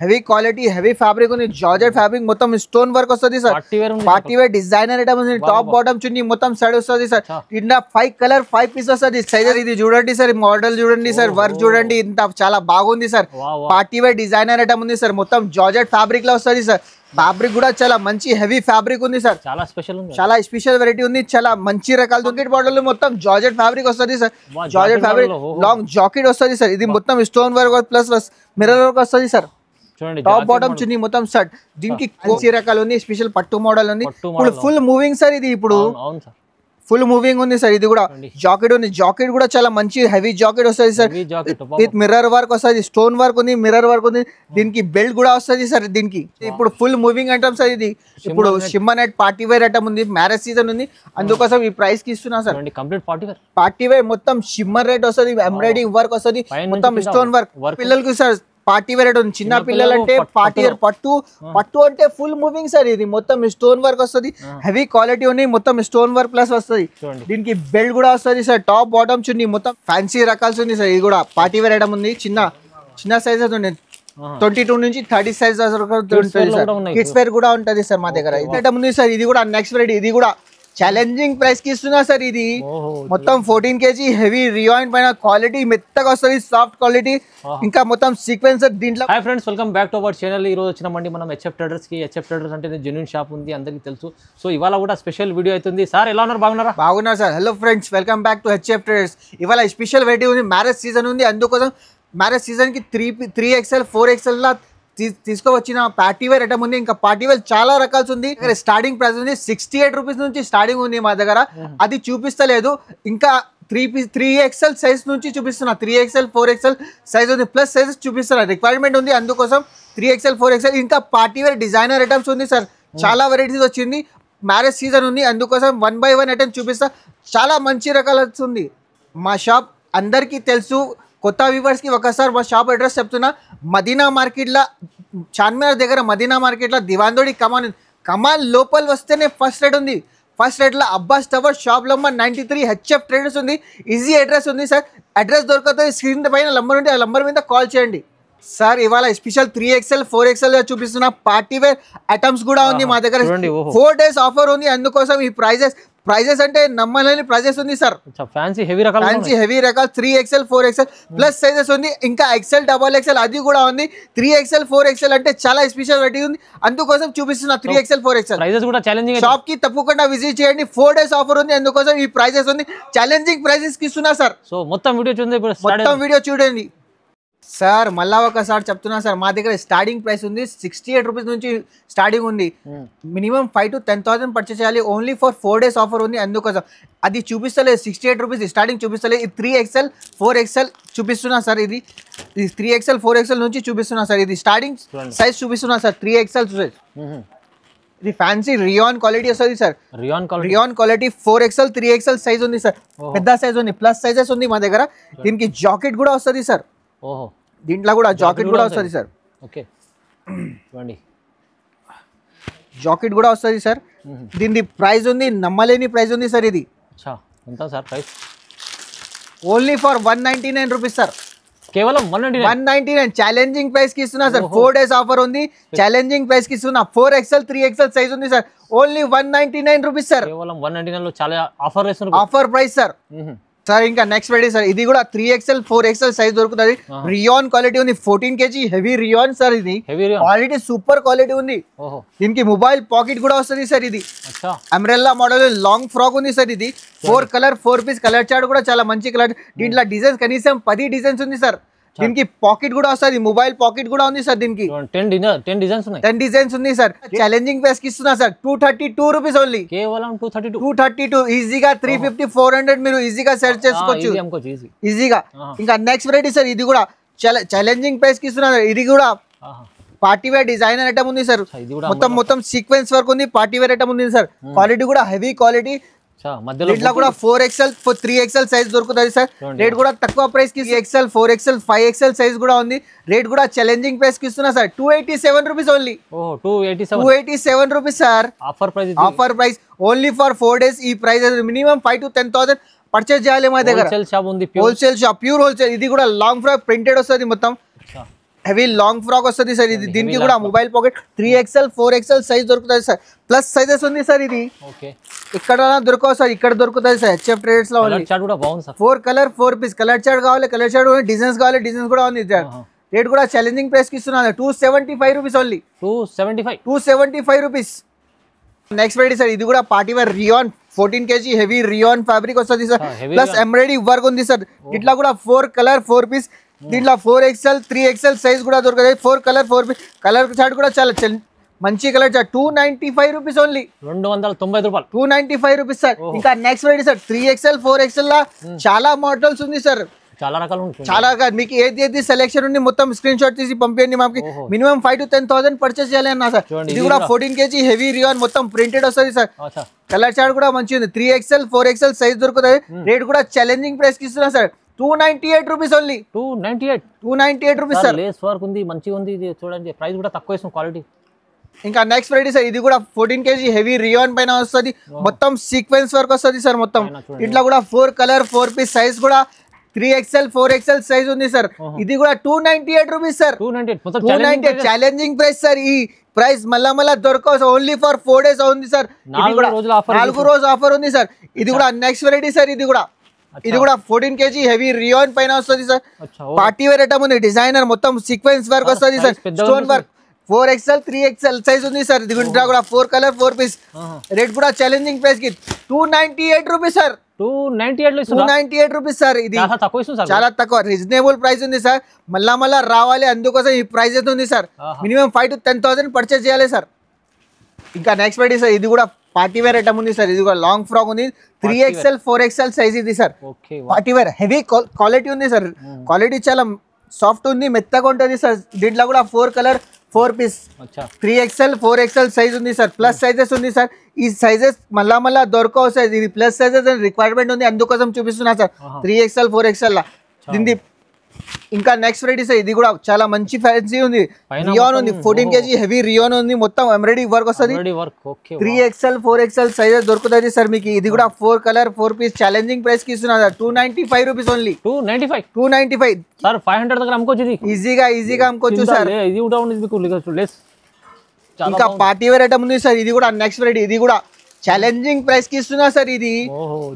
Heavy quality heavy fabric ఉంది georgette fabric మొత్తం stone work వస్తుంది sir party wear designer item ఉంది top bottom chunni మొత్తం సైడ్ వస్తుంది సార్ ఇంత 5 కలర్ 5 పీస్ వస్తుంది సైజర్ ఇది చూడండి సార్ మోడల్ చూడండి సార్ వర్క్ చూడండి ఇంత చాలా బాగుంది sir party wear designer item ఉంది సార్ మొత్తం జార్జెట్ ఫ్యాబ్రిక్ లో వస్తుంది సార్ ఫ్యాబ్రిక్ కూడా చాలా మంచి హెవీ ఫ్యాబ్రిక్ ఉంది సార్ చాలా స్పెషల్ వెరైటీ ఉంది చాలా మంచి రకాల దుంకిట్ బాటిల్ మొత్తం జార్జెట్ ఫ్యాబ్రిక్ వస్తుంది sir georgette fabric long jacket వస్తుంది సార్ ఇది మొత్తం stone work plus mirror work వస్తుంది సార్ టాప్ బాటమ్ చున్నీ మొత్తం షర్ట్ దీనికి మంచి రకాలు ఉంది స్పెషల్ పట్టు మోడల్ ఉంది ఇప్పుడు ఫుల్ మూవింగ్ సార్ ఇది ఇప్పుడు ఫుల్ మూవింగ్ ఉంది సార్ ఇది కూడా జాకెట్ ఉంది జాకెట్ కూడా చాలా మంచి హెవీ జాకెట్ వస్తుంది సార్ విత్ మిర్రర్ వర్క్ వస్తుంది స్టోన్ వర్క్ ఉంది మిర్రర్ వర్క్ ఉంది దీనికి బెల్ట్ కూడా వస్తుంది సార్ దీనికి ఇప్పుడు ఫుల్ మూవింగ్ ఐటమ్ సార్ ఇది ఇప్పుడు shimmer net party wear item ఉంది మ్యారేజ్ సీజన్ ఉంది అందుకోసం ఈ ప్రైస్ కి ఇస్తున్నా సార్ పార్టీ వేర్ మొత్తం షిమ్మర్ రేట్ వస్తుంది ఎంబ్రాయిడింగ్ వర్క్ వస్తుంది మొత్తం స్టోన్ వర్క్ పిల్లలకి సార్ పార్టీ వేర్ ఉంది చిన్న పిల్లలు అంటే పార్టీ వేర్ పట్టు అంటే ఫుల్ మూవింగ్ సార్ ఇది మొత్తం స్టోన్ వర్క్ వస్తుంది హెవీ క్వాలిటీ ఉంది మొత్తం స్టోన్ వర్క్ ప్లస్ వస్తుంది దీనికి బెల్ట్ కూడా వస్తుంది సార్ టాప్ బాటమ్ చున్నీ మొత్తం ఫ్యాన్సీ రకాల్సి ఉంది సార్ ఇది కూడా పార్టీ వేర్ ఐటమ్ ఉంది చిన్న సైజెస్ ఉంది 22 నుంచి 30 సైజ్ కిడ్స్ వేర్ కూడా ఉంటది సార్ మా దగ్గర ఇది ఐటమ్ ఉంది సార్ ఇది కూడా నెక్స్ట్ వెరైటీ ఇది కూడా ఛాలెంజింగ్ ప్రైస్ కి ఇస్తున్నా సార్ ఇది మొత్తం 14 kg హెవీ రియాయిన్ పైన క్వాలిటీ మెత్తగా వస్తుంది సాఫ్ట్ క్వాలిటీ ఇంకా మొత్తం సీక్వెన్స్ దీంట్లో hi friends welcome back to our channel ఈ రోజు వచ్చినామండి మనం హెచ్ఎఫ్ ట్రేడర్స్ కి హెచ్ఎఫ్ ట్రేడర్స్ అంటే జెన్యూన్ షాప్ ఉంది అందరికీ తెలుసు సో ఇవాళ కూడా స్పెషల్ వీడియో అవుతుంది సార్ ఎలా ఉన్నారు బాగున్నారు sir hello friends welcome back to HF traders ఇవాళ స్పెషల్ వెరైటీ ఉంది మ్యారేజ్ సీజన్ ఉంది అందుకోసం మ్యారేజ్ సీజన్ కి 3XL 4XL లా తీసుకువచ్చిన పార్టీ వేర్ ఐటమ్ ఉంది ఇంకా పార్టీ వేర్ చాలా రకాల్సి ఉంది స్టార్టింగ్ ప్రైస్ ఉంది 68 రూపీస్ నుంచి స్టార్టింగ్ ఉంది మా దగ్గర అది చూపిస్తలేదు ఇంకా 3XL సైజ్ నుంచి చూపిస్తున్నా 3XL 4XL సైజ్ ఉంది ప్లస్ సైజెస్ చూపిస్తున్నా రిక్వైర్మెంట్ ఉంది అందుకోసం 3XL 4XL ఇంకా పార్టీ వేర్ డిజైనర్ ఐటమ్స్ ఉంది సార్ చాలా వెరైటీస్ వచ్చింది మ్యారేజ్ సీజన్ ఉంది అందుకోసం 1 by 1 ఐటమ్ చూపిస్తా చాలా మంచి రకాల ఉంది మా షాప్ అందరికీ తెలుసు కొత్త వ్యూవర్స్కి ఒకసారి మా షాప్ అడ్రస్ చెప్తున్నా మదీనా మార్కెట్లో చార్మినార్ దగ్గర మదీనా మార్కెట్లో దివాందోడి కమాన్ లోపల వస్తేనే ఫస్ట్ రేట్ ఉంది ఫస్ట్ రేట్లో Abbas tower shop number 93 HF traders ఉంది ఈజీ అడ్రస్ ఉంది సార్ అడ్రస్ దొరకతుంది స్క్రీన్ పైన నంబర్ ఉంటే ఆ నంబర్ మీద కాల్ చేయండి సార్ ఇవాళ స్పెషల్ 3XL 4XL చూపిస్తున్న పార్టీ వేర్ ఐటమ్స్ కూడా ఉంది మా దగ్గర 4 days ఆఫర్ ఉంది అందుకోసం ఈ ప్రైజెస్ అంటే నమ్మలేని ప్రైజెస్ ఉంది సార్ ఫ్యాన్సీ హెవీ రకాలు 3XL 4XL ప్లస్ సైజెస్ ఉంది ఇంకా XL XXL అది కూడా ఉంది 3XL 4XL అంటే చాలా స్పెషల్ వెరైటీ ఉంది అందుకోసం చూపిస్తున్నా 3XL 4XL ప్రైజెస్ కూడా ఛాలెంజింగ్ షాప్ కి తప్పకుండా విజిట్ చేయండి 4 days ఆఫర్ ఉంది అందుకోసం ఈ ప్రైజెస్ ఉంది ఛాలెంజింగ్ ప్రైజెస్ కి ఇస్తున్నా సార్ సో మొత్తం వీడియో చూడండి సార్ మళ్ళా ఒకసారి చెప్తున్నా సార్ మా దగ్గర స్టార్టింగ్ ప్రైస్ ఉంది 68 రూపీస్ నుంచి స్టార్టింగ్ ఉంది మినిమం 5 to 10,000 పర్చేస్ చేయాలి ఓన్లీ ఫర్ 4 days ఆఫర్ ఉంది అందుకోసం అది చూపిస్తలేదు 68 రూపీస్ స్టార్టింగ్ చూపిస్తలేదు ఇది 3XL 4XL చూపిస్తున్నా సార్ ఇది 3XL 4XL నుంచి చూపిస్తున్నా సార్ ఇది స్టార్టింగ్ సైజ్ చూపిస్తున్నా సార్ 3XL సైజ్ ఇది ఫ్యాన్సీ రియాన్ క్వాలిటీ వస్తుంది sir rayon quality 4XL 3XL size ఉంది సార్ పెద్ద సైజ్ ఉంది ప్లస్ సైజెస్ ఉంది మా దగ్గర దీనికి జాకెట్ కూడా వస్తుంది సార్ దీంట్లో కూడా జాకెట్ కూడా వస్తుంది సార్ జాకెట్ కూడా వస్తుంది సార్ దీని ప్రైస్ ఉంది నమ్మలేని ప్రైస్ ఉంది సార్ ఇది ఓన్లీ ఫర్ 199 రూపీస్ సార్ కేవలం 199 ఛాలెంజింగ్ ప్రైస్ కి ఇస్తున్నా సార్ 4 days ఆఫర్ ఉంది ఛాలెంజింగ్ ప్రైస్ కి ఇస్తున్నా 4XL 3XL సైజ్ ఉంది సార్ ఓన్లీ 199 రూపీస్ సార్ కేవలం 199 లో చాలా ఆఫర్ ప్రైస్ సార్ సార్ ఇంకా నెక్స్ట్ వెరైటీ సార్ ఇది కూడా 3XL 4XL సైజ్ దొరుకుతుంది రియాన్ క్వాలిటీ ఉంది 14 kg హెవీ రియాన్ సార్ ఇది క్వాలిటీ సూపర్ క్వాలిటీ ఉంది దీనికి మొబైల్ పాకెట్ కూడా వస్తుంది సార్ ఇది అంబ్రెల్లా మోడల్ లాంగ్ ఫ్రాక్ ఉంది సార్ ఇది 4 కలర్ 4 పీస్ కలర్ చార్ట్ కూడా చాలా మంచి కలర్ దీంట్లో డిజైన్స్ కనీసం 10 డిజైన్స్ ఉంది సార్ దీనికి పాకెట్ కూడా వస్తుంది మొబైల్ పాకెట్ కూడా ఉంది సార్ దీనికి 10 డిజైన్స్ ఉంది సార్ ఛాలెంజింగ్ ప్రైస్ కి ఇస్తున్నా సార్ 232 రూపీస్ ఓన్లీ కేవలం 232 ఈజీగా 350 400 మీరు ఈజీగా సెర్చ్ చేసుకోవచ్చు ఈజీగా ఇంకా నెక్స్ట్ వెరైటీ సార్ ఇది కూడా ఛాలెంజింగ్ ప్రైస్ కి ఇస్తున్నా ఇది కూడా పార్టీ వేర్ డిజైనర్ ఐటమ్ ఉంది సార్ మొత్తం సీక్వెన్స్ వర్క్ ఉంది పార్టీ వేర్ ఐటమ్ ఉంది సార్ క్వాలిటీ కూడా హెవీ క్వాలిటీ దీంట్లో కూడా 4XL 3XL సైజ్ దొరుకుతుంది సార్ రేట్ కూడా తక్కువ ప్రైస్ కి 3XL 4XL 5XL సైజ్ కూడా ఉంది రేట్ కూడా ఛాలెంజింగ్ ప్రైస్ కి ఇస్తున్నా sir 287 rupees only 287 rupees sir offer price only for 4 days ఈ ప్రైస్ మినిమం 5 to 10,000 పర్చేస్ చేయాలి మా దగ్గర హోల్సేల్ షాప్ ప్యూర్ హోల్సేల్ ఇది కూడా లాంగ్ ఫ్రాక్ ప్రింటెడ్ వస్తుంది మొత్తం హెవీ లాంగ్ ఫ్రాక్ వస్తుంది సార్ ఇది. దీనికి కూడా mobile pocket 3XL 4XL size దొరుకుతుంది సార్. ప్లస్ సైజెస్ ఉంది సార్ ఇది. ఇక్కడ దొరకవు సార్, ఇక్కడ దొరుకుతుంది సార్ హెచ్ఎఫ్ ట్రేడర్స్ లో. 4 కలర్ 4 పీస్. కలర్ చార్ట్ కావాలి, కలర్ చార్ట్ డిజైన్స్ కావాలి, డిజైన్స్ కూడా ఉంది. రేట్ కూడా ఛాలెంజింగ్ ప్రైస్ కి ఇస్తున్నాను, 275 rupees only. 275 rupees. Next variety sir, ఇది కూడా party wear rayon 14 kg heavy rayon fabric వస్తుంది సార్. ప్లస్ ఎంబ్రాయిడరీ వర్క్ ఉంది సార్. ఇట్లా కూడా 4 కలర్ 4 పీస్. దీంట్లో 4XL 3XL సైజ్ కూడా దొరుకుతుంది. 4 కలర్ 4 పీస్. కలర్ చార్ట్ కూడా చాలా మంచి కలర్ చార్ట్. 295 rupees only. 290 రూపాయలు. 295 రూపీస్ సార్. ఇంకా next variety sir, 3XL 4XL లా చాలా మోడల్స్ ఉంది సార్. చాలా రకాలు చాలా మీకు ఏది సెలెక్షన్ ఉంది మొత్తం స్క్రీన్ షాట్ తీసి పంపించండి మాకు. మినిమం 5 to 10,000 పర్చేస్ చేయాలి అన్న సార్. ఇది కూడా 14 kg హెవీ రియాన్ మొత్తం ప్రింటెడ్ వస్తుంది సార్. కలర్ చార్ట్ కూడా మంచిగా ఉంది. 3XL 4XL సైజ్ దొరుకుతుంది. రేట్ కూడా ఛాలెంజింగ్ ప్రైస్ కి ఇస్తున్నా sir. 298 rupees only. 298 rupees sir. Lace work ఉంది, మంచిగా ఉంది. ఇది చూడండి, ప్రైస్ కూడా తక్కువ ఇస్తుంది, క్వాలిటీ. ఇంకా నెక్స్ట్ వెరైటీ సార్, ఇది కూడా 14 kg హెవీ రియాన్ పైన వస్తుంది. మొత్తం సీక్వెన్స్ వర్క్ వస్తుంది సార్ మొత్తం. ఇట్లా కూడా 4 కలర్ 4 పీస్. సైజ్ కూడా 3XL 4XL సైజ్ ఉంది సార్. ఇది కూడా 298 rupees sir. 298 challenging price sir. ఈ ప్రైస్ మళ్ళా దొరకవు, ఓన్లీ ఫర్ 4 days ఉంది సార్. 4 రోజు ఆఫర్ ఉంది సార్. ఇది కూడా నెక్స్ట్ వెరైటీ సార్. ఇది కూడా 14 kg హెవీ రియాన్ పైన వస్తుంది సార్. పార్టీ వేర్ ఐటమ్ ఉంది. డిజైనర్ మొత్తం సీక్వెన్స్ వర్క్ వస్తుంది sir. Stone work 4XL 3XL size ఉంది సార్. ఇది కూడా 4 కలర్ 4 పీస్. రేట్ కూడా ఛాలెంజింగ్ ప్రైస్ కి 298 రూపీస్ సార్. 298 rupees sir. ఇది చాలా తక్కువ, రీజనబుల్ ప్రైస్ ఉంది సార్. మళ్ళా రావాలి, అందుకోసం ఈ ప్రైస్ అయితే ఉంది సార్. మినిమం 5 to 10,000 పర్చేస్ చేయాలి సార్. ఇంకా నెక్స్ట్ వెరైటీ సార్, ఇది కూడా పార్టీ వేర్ ఐటమ్ ఉంది సార్. ఇది కూడా లాంగ్ ఫ్రాక్ ఉంది. 3XL 4XL సైజ్ ఇది sir. Party wear heavy quality ఉంది సార్. క్వాలిటీ చాలా సాఫ్ట్ ఉంది, మెత్తగా ఉంటుంది సార్. దీంట్లో కూడా 4 colour 4 piece. 3XL 4XL size ఉంది సార్. ప్లస్ సైజెస్ ఉంది సార్. ఈ సైజెస్ మళ్ళా దొరకవు సార్. ఇది ప్లస్ సైజెస్ రిక్వైర్మెంట్ ఉంది, అందుకోసం చూపిస్తున్నా సార్. 3XL 4XL లా దీని. ఇంకా నెక్స్ట్ వెరైటీ సార్, ఇది కూడా చాలా మంచి ఫ్యాన్సీ ఉంది. రియాన్ ఉంది. 14 kg హెవీ రియాన్ ఉంది. మొత్తం ఎంబ్రాయిడరీ వర్క్ వస్తుంది. 3XL 4XL సైజెస్ దొరుకుతుంది సార్ మీకు. ఇది కూడా 4 కలర్ 4 పీస్. ఛాలెంజింగ్ ప్రైస్ కి ఇస్తున్నా సార్. 295 rupees only. 295 సార్. 500 దగ్గర అమ్ముకోవచ్చు. ఈజీగా అమ్ముకోవచ్చు సార్. ఇంకా పార్టీ వేర్ ఐటమ్ ఉంది సార్. ఇది కూడా నెక్స్ట్ వెరైటీ. ఇది కూడా ఛాలెంజింగ్ ప్రైస్ కి ఇస్తున్నా సార్. ఇది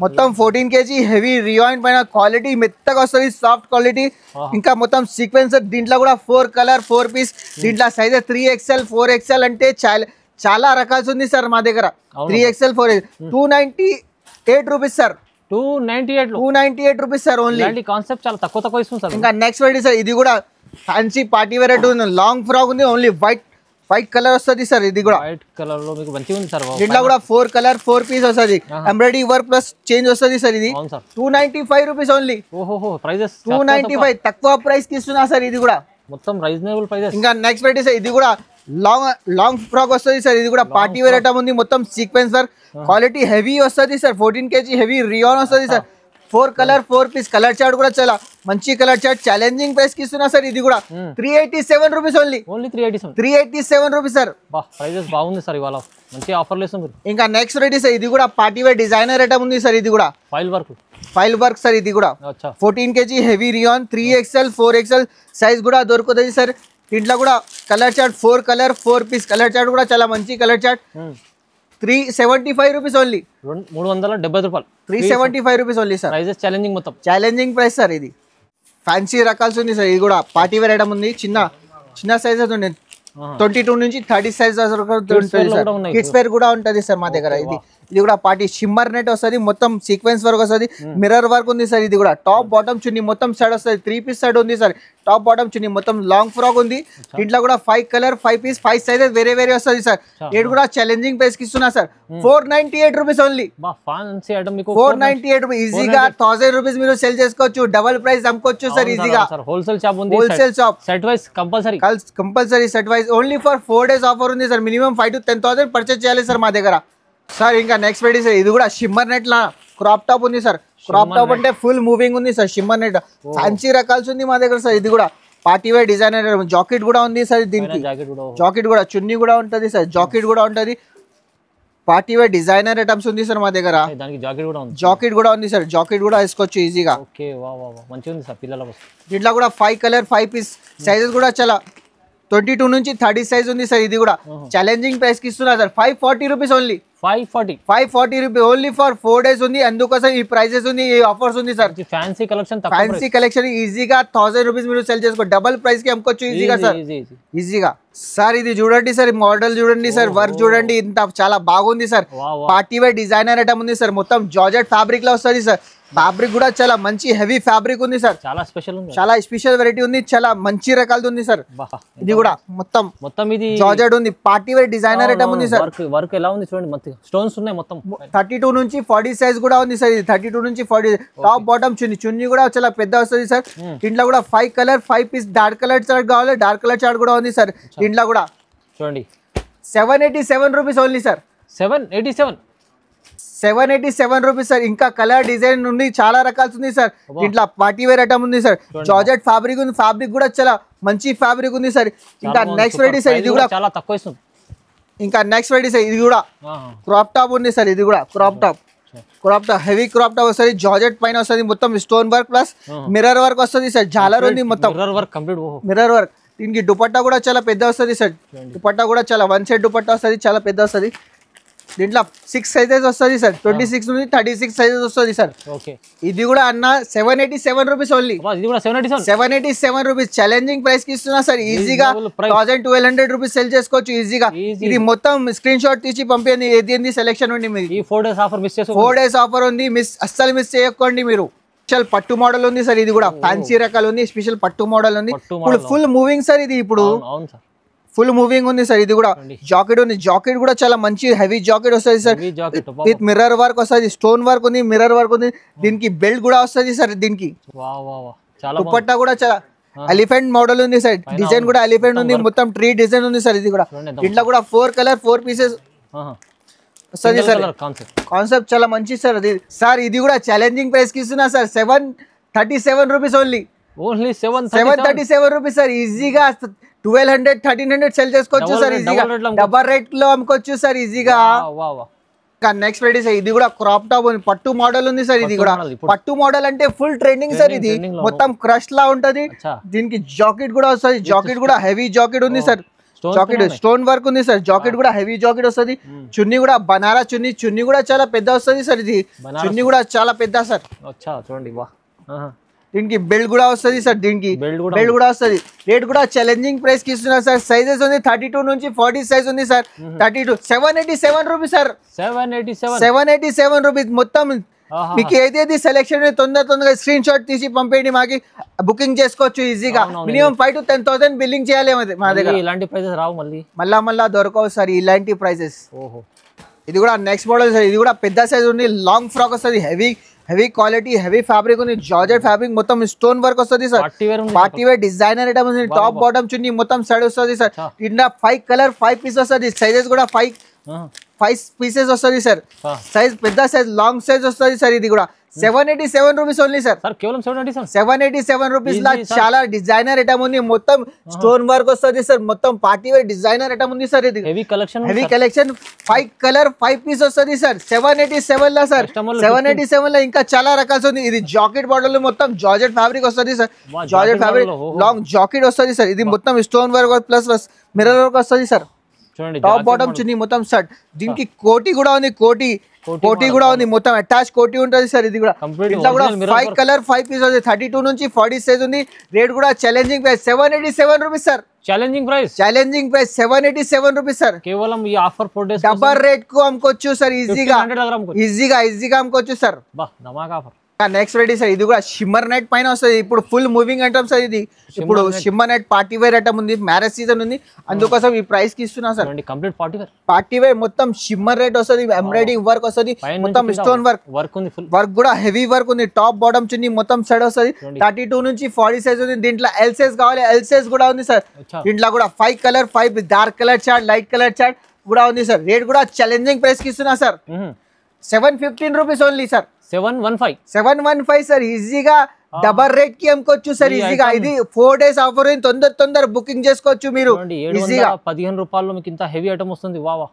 మొత్తం 14 kg హెవీ రియాన్ పైన క్వాలిటీ మెత్తగా వస్తుంది, సాఫ్ట్ క్వాలిటీ. ఇంకా మొత్తం సీక్వెన్స్. దీంట్లో కూడా 4 కలర్ 4 పీస్. దీంట్లో సైజ్ 3XL 4XL అంటే చాలా రకాల్సి ఉంది సార్ మా దగ్గర. 3XL 4XL 298 rupees sir. 298 rupees sir only. Concept చాలా తక్కువ ఇస్తుంది సార్. ఇంకా నెక్స్ట్ వెరైటీ సార్, ఇది కూడా ఫ్యాన్సీ పార్టీ వేర్ ఐటమ్ ఉంది. లాంగ్ ఫ్రాక్ ఉంది. ఓన్లీ వైట్ కలర్ వస్తుంది సార్. ఇది కూడా వైట్ కలర్ లో మీకు మంచిగా ఉంది సార్. దీంట్లో కూడా 4 కలర్ 4 పీస్ వస్తుంది. ఎంబ్రాయిడరీ వర్క్ ప్లస్ చేంజ్ వస్తుంది సార్. ఇది 295 రూపీస్ ఓన్లీ. 295 తక్కువ ప్రైస్ కి ఇస్తున్నా సార్. ఇది కూడా మొత్తం రీజనబుల్ ప్రైస్. ఇంకా నెక్స్ట్ వెరైటీ సార్, ఇది కూడా లాంగ్ ఫ్రాక్ వస్తుంది సార్. ఇది కూడా పార్టీ వేర్ ఐటమ్ ఉంది. మొత్తం సీక్వెన్స్ వర్క్ క్వాలిటీ హెవీ వస్తుంది సార్. 14 kg హెవీ రియాన్ వస్తుంది sir. 4 colour 4 piece. Colour chart కూడా చాలా మంచి కలర్ చార్ట్. ఛాలెంజింగ్ ప్రైస్ కి ఇస్తున్నా సార్. ఇది కూడా 387 rupees only. 387 rupees sir. Prices బాగుంది సార్. ఇవాళ మంచి ఆఫర్ లేదు. ఇంకా నెక్స్ట్ వెరైటీ సార్, ఇది కూడా పార్టీ వేర్ డిజైనర్ ఐటమ్ ఉంది సార్. ఇది కూడా ఫైల్ వర్క్ సార్. ఇది కూడా 14 kg heavy rayon. 3XL 4XL size కూడా దొరుకుతుంది సార్. దీంట్లో కూడా colour chart 4 colour 4 piece. Colour chart కూడా చాలా మంచి కలర్ చార్ట్. 375 rupees only. 370 రూపాయలు. 375 rupees only sir. Prices challenging మొత్తం ఛాలెంజింగ్ ప్రైస్ సార్. ఇది ఫ్యాన్సీ రకాల్సి ఉంది సార్. ఇది కూడా పార్టీ వేర్ ఐటమ్ ఉంది. చిన్న సైజెస్ ఉంది. 22 నుంచి 30 సైజ్ కిడ్స్ వేర్ కూడా ఉంటుంది సార్ మా దగ్గర. ఇది కూడా పార్టీ షిమ్మర్ నెట్ వస్తుంది. మొత్తం సీక్వెన్స్ వర్క్ వస్తుంది. మిర్రర్ వర్క్ ఉంది సార్. ఇది కూడా టాప్ బాటమ్ చున్నీ మొత్తం సైడ్ వస్తుంది. 3 పీస్ సైడ్ ఉంది సార్. టాప్ బాటమ్ చున్నీ మొత్తం లాంగ్ ఫ్రాక్ ఉంది. దీంట్లో కూడా 5 కలర్ 5 పీస్ 5 సైజెస్ వేరే వస్తుంది సార్. రేట్ కూడా ఛాలెంజింగ్ ప్రైస్ కి ఇస్తున్నా సార్. 498 rupees only. 498 రూపీస్. ఈజీగా 1000 రూపీస్ మీరు సెల్ చేసుకోవచ్చు. డబల్ ప్రైస్ అమ్ముకోవచ్చు సార్ ఈజీగా. హోల్సేల్ షాప్ ఉంది. Wholesale shop. Set wise compulsory set wise. Only for 4 days offer ఉంది సార్. మినిమం 5 to 10,000 పర్చేస్ చేయాలి సార్ మా దగ్గర సార్. ఇంకా నెక్స్ట్ వెరైటీ సార్, ఇది కూడా షిమ్మర్ నెట్ లా క్రాప్ టాప్ ఉంది సార్. క్రాప్ టాప్ అంటే ఫుల్ మూవింగ్ ఉంది సార్. షిమ్మర్ నెట్ ఫ్యాన్సీ రకాల్సి ఉంది మా దగ్గర సార్. ఇది కూడా పార్టీ వేర్ డిజైనర్. జాకెట్ కూడా ఉంది సార్. దీనికి జాకెట్ కూడా చున్నీ కూడా ఉంటుంది సార్. జాకెట్ కూడా ఉంటుంది. పార్టీ వేర్ డిజైనర్ ఐటమ్స్ ఉంది సార్ మా దగ్గర. దానికి జాకెట్ కూడా ఉంది. జాకెట్ కూడా ఉంది సార్, జాకెట్ కూడా వేసుకోవచ్చు ఈజీగా. ఓకే వా వా వా మంచిగా ఉంది సార్ పిల్లల కోసం. దీంట్లో కూడా 5 కలర్ 5 పీస్ సైజెస్ కూడా చాలా 22 నుంచి 30 సైజ్ ఉంది సార్. ఇది కూడా ఛాలెంజింగ్ ప్రైస్ కి ఇస్తున్నా sir. 540 rupees only. 540 rupees only for 4 days ఉంది. అందుకోసం ఈ ప్రైసెస్ ఉంది, ఈ ఆఫర్స్ ఉంది sir. Fancy collection, fancy collection ఈజీగా 1000 రూపీస్ మీరు సెల్ చేసుకో, డబల్ ప్రైస్ కి అమ్ముకోవచ్చు ఈజీగా సార్. ఈజీగా సార్. ఇది చూడండి సార్, మోడల్ చూడండి సార్, వర్క్ చూడండి, ఇంత చాలా బాగుంది sir. Party wear designer item ఉంది సార్. మొత్తం జార్జెట్ ఫ్యాబ్రిక్ లో వస్తుంది సార్. ఫ్యాబ్రిక్ కూడా చాలా మంచి హెవీ ఫ్యాబ్రిక్ ఉంది సార్. చాలా స్పెషల్ ఉంది, చాలా స్పెషల్ వెరైటీ ఉంది, చాలా మంచి రకాలది ఉంది సార్. ఇది కూడా మొత్తం ఇది జార్జెట్ ఉంది, పార్టీ వేర్ డిజైనర్ ఐటమ్ ఉంది సార్. వర్క్ ఎలా ఉంది చూడండి, మొత్తం స్టోన్స్ ఉన్నాయి. మొత్తం 32 నుంచి 40 సైజ్ కూడా ఉంది సార్. ఇది 32 నుంచి 40. టాప్ బాటమ్ చున్నీ కూడా చాలా పెద్ద వస్తుంది సార్. దీంట్లో కూడా 5 colour 5 piece dark colour chart కావాలి, డార్క్ కలర్ చార్ట్ కూడా ఉంది సార్. దీంట్లో కూడా చూడండి 787 rupees only sir. 787 rupees sir. ఇంకా కలర్ డిజైన్ ఉంది, చాలా రకాలు ఉంది సార్. దీంట్లో పార్టీ వేర్ ఐటమ్ ఉంది సార్. జార్జెట్ ఫ్యాబ్రిక్ ఉంది, ఫ్యాబ్రిక్ కూడా చాలా మంచి ఫ్యాబ్రిక్ ఉంది సార్. ఇంకా నెక్స్ట్ వెరైటీ సార్, ఇది కూడా చాలా తక్కువ ఇస్తుంది. ఇంకా నెక్స్ట్ వెరైటీ సార్, ఇది కూడా క్రాప్ టాప్ ఉంది సార్. ఇది కూడా crop top heavy crop top వస్తుంది. జార్జెట్ పైన వస్తుంది, మొత్తం stone work plus mirror work వస్తుంది సార్. జాలర్ ఉంది, మొత్తం మిర్రర్ వర్క్. దీనికి దుపట్టా కూడా చాలా పెద్ద వస్తుంది సార్. దుపట్టా కూడా చాలా 1 సెట్ దుపట్టా వస్తుంది, చాలా పెద్ద వస్తుంది. దీంట్లో 6 సైజెస్ వస్తుంది సార్. 26 నుంచి 36 సైజెస్ వస్తుంది సార్. ఇది కూడా అన్న 787 rupees only. 787 rupees challenging price కి ఇస్తున్నా సార్. ఈజీగా 1200 రూపీస్ సెల్ చేసుకోవచ్చు ఈజీగా. ఇది మొత్తం స్క్రీన్ షాట్ తీసి పంపింది, ఏది సెలెక్షన్ ఉంది మీది. 4 days ఆఫర్ మిస్ చేసి 4 days ఆఫర్ ఉంది, అస్సలు మిస్ చేయకండి మీరు. స్పెషల్ పట్టు మోడల్ ఉంది సార్. ఇది కూడా ఫ్యాన్సీ రకాలు ఉంది, స్పెషల్ పట్టు మోడల్ ఉంది. ఇప్పుడు ఫుల్ మూవింగ్ సార్. ఇది ఇప్పుడు ఫుల్ మూవింగ్ ఉంది సార్. ఇది కూడా జాకెట్ ఉంది, జాకెట్ కూడా చాలా మంచి హెవీ జాకెట్ వస్తుంది సార్. విత్ మిర్రర్ వర్క్ వస్తుంది, స్టోన్ వర్క్ ఉంది, మిర్రర్ వర్క్ ఉంది. దీనికి బెల్ట్ కూడా వస్తుంది సార్. దీనికి దుపట్టా కూడా చాలా ఎలిఫెంట్ మోడల్ ఉంది సార్. డిజైన్ కూడా ఎలిఫెంట్ ఉంది, మొత్తం ట్రీ డిజైన్ ఉంది సార్. ఇది కూడా దీంట్లో కూడా 4 కలర్ 4 పీసెస్ వస్తుంది సార్. కాన్సెప్ట్ చాలా మంచి సార్. అది సార్ ఇది కూడా ఛాలెంజింగ్ ప్రైస్ కి ఇస్తున్నా sir. 737 rupees only. 737 rupees sir. ఈజీగా 1200 1300 సెల్ చేసుకోవచ్చు సార్. ఈజీగా డబల్ రేట్ లో అమ్ముకోవచ్చు సార్ ఈజీగా. నెక్స్ట్ వెరైటీ సార్, ఇది కూడా క్రాప్ టాప్ ఉంది, పట్టు మోడల్ ఉంది సార్. ఇది కూడా పట్టు మోడల్ అంటే ఫుల్ ట్రెండింగ్ సార్. ఇది మొత్తం క్రష్ లా ఉంటది. దీనికి జాకెట్ కూడా వస్తుంది, జాకెట్ కూడా హెవీ జాకెట్ ఉంది సార్. జాకెట్ స్టోన్ వర్క్ ఉంది సార్. జాకెట్ కూడా హెవీ జాకెట్ వస్తుంది. చున్నీ కూడా బనారా చున్నీ కూడా చాలా పెద్ద వస్తుంది సార్. ఇది చున్నీ కూడా చాలా పెద్ద సార్. చూడండి దీనికి బెల్ట్ కూడా వస్తుంది సార్. దీనికి బెల్ట్ కూడా వస్తుంది. రేట్ కూడా ఛాలెంజింగ్ ప్రైస్ కి ఇస్తున్నారు సార్. సైజెస్ ఉంది 32 నుంచి 40 సైజ్ ఉంది సార్. 32 787 rupees sir. 787 రూపీస్. మొత్తం మీకు ఏదేది సెలెక్షన్ తొందరగా స్క్రీన్ షాట్ తీసి పంపేయండి, మాకి బుకింగ్ చేసుకోవచ్చు ఈజీగా. మినిమం 5 to 10,000 బిల్లింగ్ చేయాలి మా దగ్గర. ఇలాంటి ప్రైసెస్ రావు మళ్ళా దొరకవు సార్ ఇలాంటి ప్రైసెస్. ఇది కూడా నెక్స్ట్ మోడల్ సార్. ఇది కూడా పెద్ద సైజ్ ఉంది, లాంగ్ ఫ్రాక్ వస్తుంది, హెవీ క్వాలిటీ హెవీ ఫ్యాబ్రిక్ ఉంది. జార్జెట్ ఫ్యాబ్రిక్ మొత్తం స్టోన్ వర్క్ వస్తుంది sir. Party wear designer item ఉంది. టాప్ బాటమ్ చున్నీ మొత్తం సైడ్ వస్తుంది సార్. ఇందులో 5 కలర్ 5 పీస్ వస్తుంది. సైజెస్ కూడా 5 పీసెస్ వస్తుంది సార్. సైజ్ పెద్ద సైజ్ లాంగ్ సైజ్ వస్తుంది సార్. ఇది కూడా 787 రూపీస్ ఓన్లీ సార్. 787 రూపీస్ లా చాలా డిజైనర్ ఐటమ్ ఉంది. మొత్తం స్టోన్ వర్క్ వస్తుంది సార్. మొత్తం పార్టీ వేర్ డిజైనర్ ఐటమ్ ఉంది సార్. ఇది హెవీ కలెక్షన్ 5 కలర్ 5 పీస్ వస్తుంది సార్. 787 లా సార్. 787 లో ఇంకా చాలా రకాలు ఉంది. ఇది జాకెట్ మోడల్ మొత్తం జార్జెట్ ఫ్యాబ్రిక్ వస్తుంది sir. Georgette fabric long jacket వస్తుంది సార్. ఇది మొత్తం stone work plus mirror work వస్తుంది సార్. టాప్ బాటమ్ చున్నీ మొత్తం షర్ట్. దీనికి కోటి కూడా ఉంది, కోటి కూడా ఉంది, మొత్తం అటాచ్ కోటి ఉంటుంది సార్. ఇది కూడా ఇట్లా కూడా 5 కలర్ 5 పీస్ ఉంది. 32 నుంచి 40 సైజ్ ఉంది. రేట్ కూడా challenging price 787 rupees sir. Challenging price 787 rupees sir. కేవలం ఈ ఆఫర్ 4 days డబల్ రేట్ కు అమ్ముకోవచ్చు సార్. ఈజీగా అమ్ముకోవచ్చు సార్. Next ready sir. ఇది కూడా షిమ్మర్ నెట్ పైన వస్తుంది. ఇప్పుడు ఫుల్ మూవింగ్ ఐటమ్ సార్. ఇది ఇప్పుడు shimmer net party wear item ఉంది, మ్యారేజ్ సీజన్ ఉంది, అందుకోసం ఈ ప్రైస్ కి ఇస్తున్నా సార్. కంప్లీట్ పార్టీ వేర్ మొత్తం షిమ్మర్ నెట్ వస్తుంది, ఎంబ్రాయిడింగ్ వర్క్ వస్తుంది, మొత్తం స్టోన్ వర్క్ కూడా హెవీ వర్క్ ఉంది. టాప్ బాటమ్ చున్నీ మొత్తం సైడ్ వస్తుంది. 32 నుంచి 40 సైజ్ ఉంది. దీంట్లో ఎల్ సైజ్ కావాలి, ఎల్ సైజ్ కూడా ఉంది సార్. దీంట్లో కూడా 5 colour 5 dark colour chart, light colour chart కూడా ఉంది సార్. రేట్ కూడా ఛాలెంజింగ్ ప్రైస్ కి ఇస్తున్నా sir. 715 rupees only sir. 715 sir. ఈజీగా డబల్ రేట్ కి అమ్ముకోవచ్చు సార్. ఈజీగా ఇది 4 days ఆఫర్. తొందర బుకింగ్ చేసుకోవచ్చు మీరు ఈజీగా. 15 రూపాయల్లో మీకు ఇంత హెవీ ఐటమ్ వస్తుంది. వావా.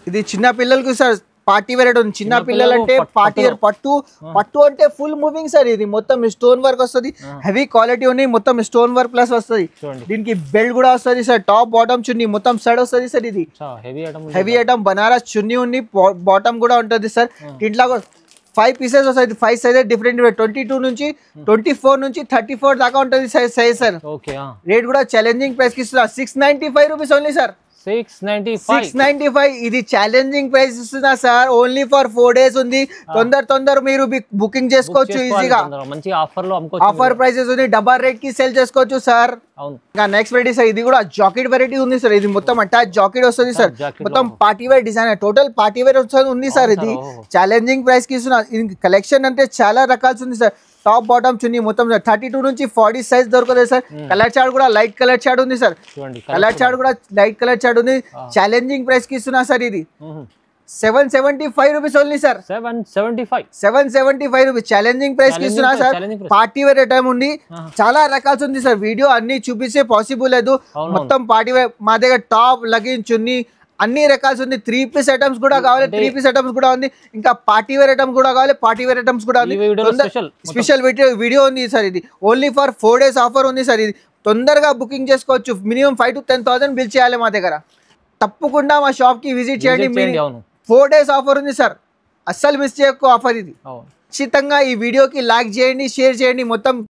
ఇది చిన్న పిల్లలకు సార్ పార్టీ వేర్ ఉంది. చిన్న పిల్లలు అంటే పార్టీ వేర్ పట్టు అంటే ఫుల్ మూవింగ్ సార్. ఇది మొత్తం స్టోన్ వర్క్ వస్తుంది, హెవీ క్వాలిటీ ఉంది, మొత్తం స్టోన్ వర్క్ ప్లస్ వస్తుంది. దీనికి బెల్ట్ కూడా వస్తుంది సార్, టాప్ బాటమ్ చున్నీ మొత్తం సైడ్ వస్తుంది సార్. ఇది హెవీ ఐటమ్ బనారస్ చున్నీ ఉంది, బాటమ్ కూడా ఉంటుంది సార్. దీంట్లో 5 పీసెస్ వస్తాయి, 5 సైజెస్ డిఫరెంట్ 22 నుంచి 24 నుంచి 34 దాకా ఉంటుంది సైజ్ సార్. రేట్ కూడా ఛాలెంజింగ్ ప్రైస్ కి ఇస్తున్నా, 695 రూపీస్ ఓన్లీ సార్. 695 ఇది ఛాలెంజింగ్ ప్రైస్ ఇస్తున్నా సార్. ఓన్లీ ఫర్ 4 days ఉంది. తొందర మీరు బుకింగ్ చేసుకోవచ్చు ఈజీగా. మంచి ఆఫర్ ప్రైసెస్ ఉంది, డబల్ రేట్ కి సేల్ చేసుకోవచ్చు సార్. ఇంకా నెక్స్ట్ వెరైటీ సార్, ఇది కూడా జాకెట్ వెరైటీ ఉంది సార్. ఇది మొత్తం అటాచ్ జాకెట్ వస్తుంది సార్, మొత్తం party wear design, total party wear ఉంది సార్. ఇది ఛాలెంజింగ్ ప్రైస్ కి ఇస్తున్నా. కలెక్షన్ అంటే చాలా రకాల్సి ఉంది సార్. టాప్ బాటమ్ చున్నీ మొత్తం 32 నుంచి 40 సైజ్ దొరుకుతుంది సార్. కలర్ చార్ట్ కూడా లైట్ కలర్ చార్ట్ ఉంది సార్. కలర్ చార్ట్ కూడా లైట్ కలర్ చార్ట్ ఉంది. ఛాలెంజింగ్ ప్రైస్ కి ఇస్తున్నా సార్. ఇది 775 rupees only sir. 775 rupees challenging price కి ఇస్తున్నా సార్. పార్టీ వేర్ ఐటమ్ ఉంది, చాలా రకాల్సి ఉంది సార్. వీడియో అన్ని చూపిస్తే పాసిబుల్ లేదు. మొత్తం పార్టీ వేర్ మా దగ్గర టాప్ లగిన్ చున్నీ అన్ని రకాల్సి ఉంది. 3 పీస్ ఐటమ్స్ కూడా కావాలి, 3 పీస్ ఐటమ్స్ కూడా ఉంది. ఇంకా పార్టీ వేర్ ఐటమ్స్ కూడా కావాలి, పార్టీ వేర్ ఐటమ్స్ కూడా ఉంది. స్పెషల్ వీడియో ఉంది సార్. ఇది ఓన్లీ ఫర్ 4 days ఆఫర్ ఉంది సార్. ఇది తొందరగా బుకింగ్ చేసుకోవచ్చు. మినిమం 5 to 10,000 బిల్ చేయాలి మా దగ్గర. తప్పకుండా మా షాప్ కి విజిట్ చేయండి. 4 days ఆఫర్ ఉంది సార్, అస్సలు మిస్ చేయకు ఆఫర్ ఇది. ఖచ్చితంగా ఈ వీడియోకి లైక్ చేయండి, షేర్ చేయండి. మొత్తం